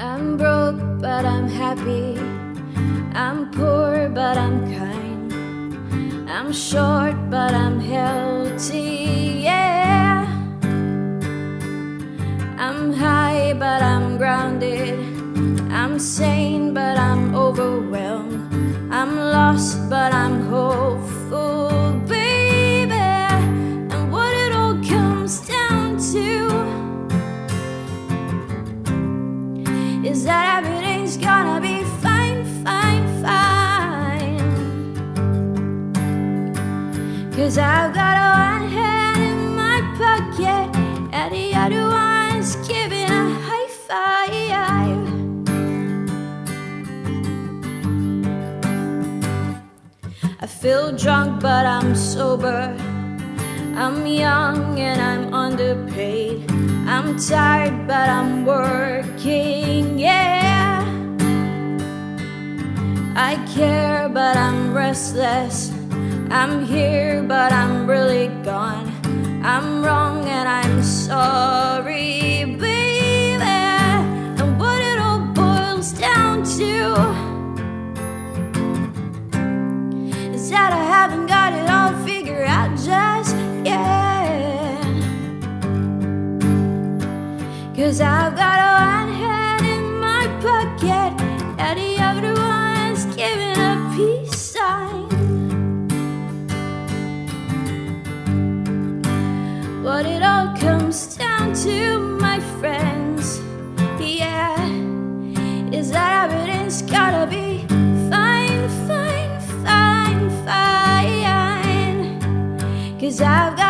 I'm broke, but I'm happy. I'm poor, but I'm kind. I'm short, but I'm healthy, yeah. I'm high, but I'm grounded. I'm sane, but I'm overwhelmed. I'm lost, but I'm hopeful, baby. And what it all comes down to is that everything's gonna be fine, fine, fine. 'Cause I've got one hand in my pocket and the other one's giving a high five. I feel drunk, but I'm sober. I'm young and I'm underpaid. I'm tired, but I'm working, yeah. I care, but I'm restless. I'm here, but I'm really gone. I'm wrong and I'm sorry, baby. And what it all boils down to is that I haven't got it all figured out just yet. 'Cause I've got one hand in my pocket and the other one's giving a peace sign. What it all comes down to, my friends, yeah, is that everything's gotta be fine, fine, fine, fine. 'Cause I've got